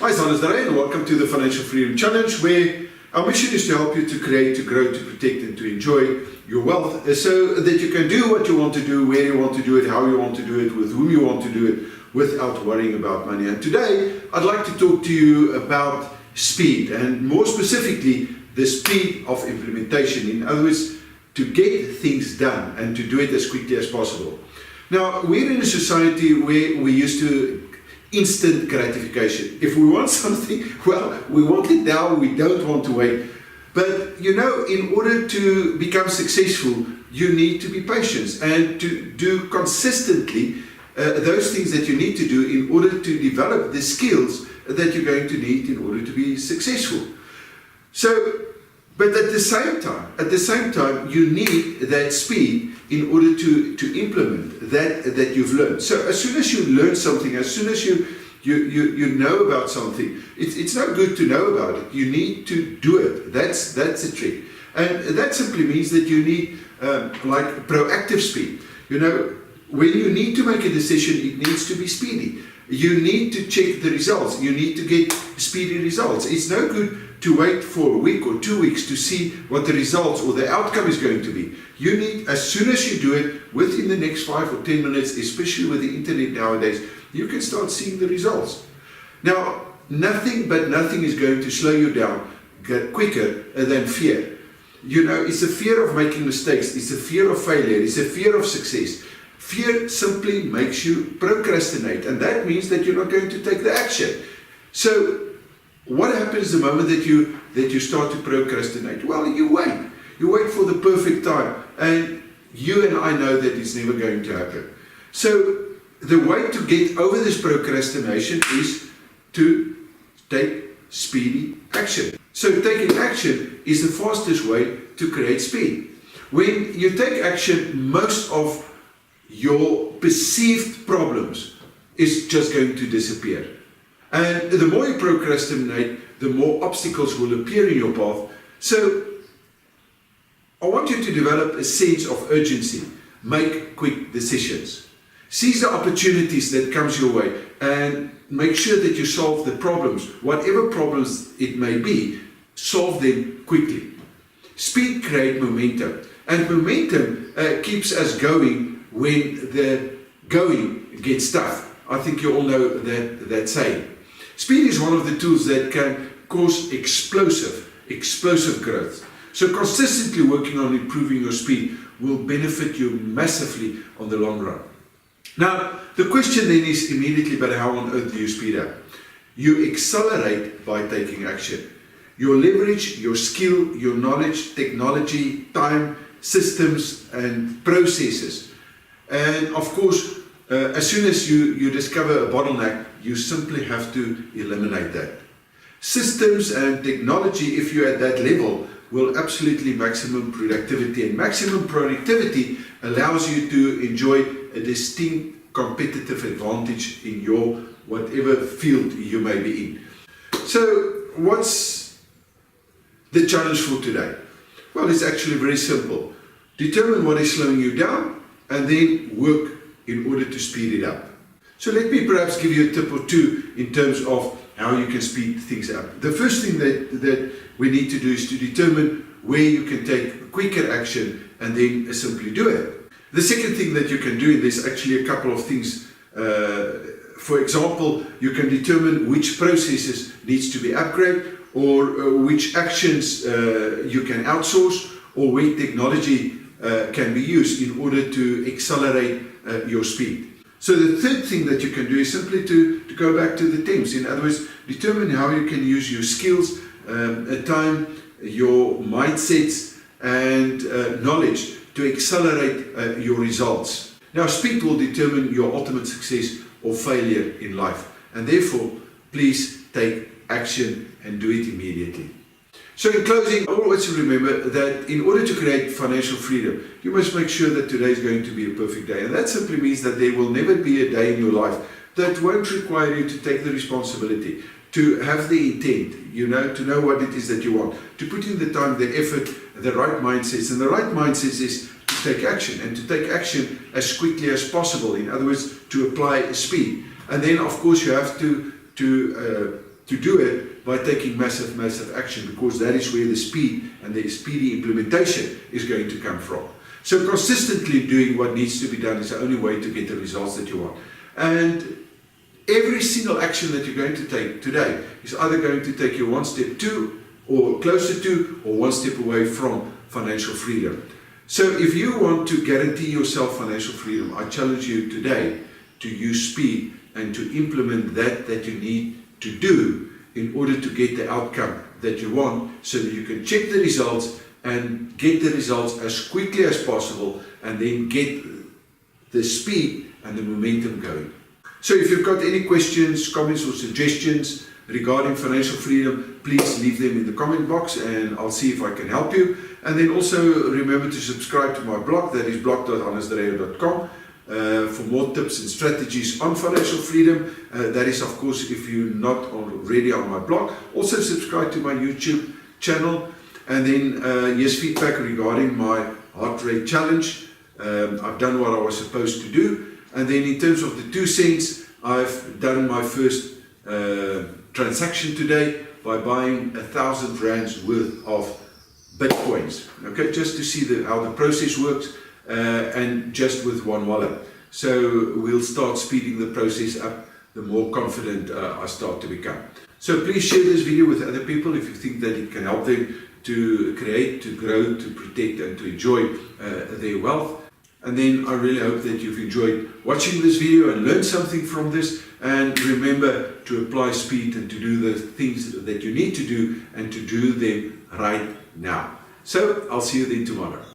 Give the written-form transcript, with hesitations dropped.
Hi, it's Dreyer and welcome to the Financial Freedom Challenge, where our mission is to help you to create, to grow, to protect and to enjoy your wealth so that you can do what you want to do, where you want to do it, how you want to do it, with whom you want to do it, without worrying about money. And today I'd like to talk to you about speed, and more specifically the speed of implementation. In other words, to get things done and to do it as quickly as possible. Now, we're in a society where we used to instant gratification. If we want something, well, we want it now, we don't want to wait. But you know, in order to become successful, you need to be patient and to do consistently those things that you need to do in order to develop the skills that you're going to need in order to be successful. But at the same time, you need that speed in order to implement that you've learned. So as soon as you learn something, as soon as you know about something, it's not good to know about it. You need to do it. That's the trick. And that simply means that you need like proactive speed. You know, when you need to make a decision, it needs to be speedy. You need to check the results. You need to get speedy results. It's no good to wait for a week or 2 weeks to see what the results or the outcome is going to be. You need, as soon as you do it, within the next 5 or 10 minutes, especially with the internet nowadays, you can start seeing the results. Now, nothing is going to slow you down quicker than fear. You know, it's a fear of making mistakes. It's a fear of failure. It's a fear of success. Fear simply makes you procrastinate, and that means that you're not going to take the action. So what happens the moment that you start to procrastinate? Well, you wait. You wait for the perfect time, and you and I know that it's never going to happen. So the way to get over this procrastination is to take speedy action. So taking action is the fastest way to create speed. When you take action, most of your perceived problems is just going to disappear. And the more you procrastinate, the more obstacles will appear in your path. So I want you to develop a sense of urgency. Make quick decisions. Seize the opportunities that comes your way and make sure that you solve the problems. Whatever problems it may be, solve them quickly. Speed creates momentum. And momentum keeps us going when the going gets tough. I think you all know that saying. Speed is one of the tools that can cause explosive growth. So consistently working on improving your speed will benefit you massively on the long run. Now, the question then is immediately, but how on earth do you speed up? You accelerate by taking action. You leverage your skill, your knowledge, technology, time, systems and processes. And of course, as soon as you discover a bottleneck, you simply have to eliminate that. Systems and technology, if you're at that level, will absolutely maximum productivity. And maximum productivity allows you to enjoy a distinct competitive advantage in your whatever field you may be in. So what's the challenge for today? Well, it's actually very simple. Determine what is slowing you down and then work in order to speed it up. So let me perhaps give you a tip or two in terms of how you can speed things up. The first thing that we need to do is to determine where you can take quicker action and then simply do it. The second thing that you can do, and there's actually a couple of things. For example, you can determine which processes needs to be upgraded, or which actions you can outsource, or where technology can be used in order to accelerate your speed. So the third thing that you can do is simply to go back to the temps. In other words, determine how you can use your skills, time, your mindsets and knowledge to accelerate your results. Now, speed will determine your ultimate success or failure in life, and therefore please take action and do it immediately. So in closing, always remember that in order to create financial freedom, you must make sure that today is going to be a perfect day. And that simply means that there will never be a day in your life that won't require you to take the responsibility, to have the intent, to know what it is that you want, to put in the time, the effort, the right mindsets. And the right mindset is to take action, and to take action as quickly as possible. In other words, to apply speed. And then, of course, you have to to do it by taking massive action, because that is where the speed and the speedy implementation is going to come from. So consistently doing what needs to be done is the only way to get the results that you want. And every single action that you're going to take today is either going to take you one step to, or closer to, or one step away from financial freedom. So if you want to guarantee yourself financial freedom, I challenge you today to use speed and to implement that you need to do in order to get the outcome that you want, so that you can check the results and get the results as quickly as possible, and then get the speed and the momentum going. So if you've got any questions, comments or suggestions regarding financial freedom, please leave them in the comment box and I'll see if I can help you. And then also remember to subscribe to my blog, that is blog.hannesdreyer.com, for more tips and strategies on financial freedom. That is, of course, if you're not already on my blog. Also subscribe to my YouTube channel. And then yes, feedback regarding my heart rate challenge. I've done what I was supposed to do. And then in terms of the 2 cents, I've done my first transaction today by buying 1,000 rands worth of Bitcoins. Okay, just to see how the process works, and just with one wallet. So we'll start speeding the process up the more confident I start to become. So please share this video with other people if you think that it can help them to create, to grow, to protect and to enjoy their wealth. And then I really hope that you've enjoyed watching this video and learned something from this. And remember to apply speed and to do the things that you need to do, and to do them right now. So I'll see you then tomorrow.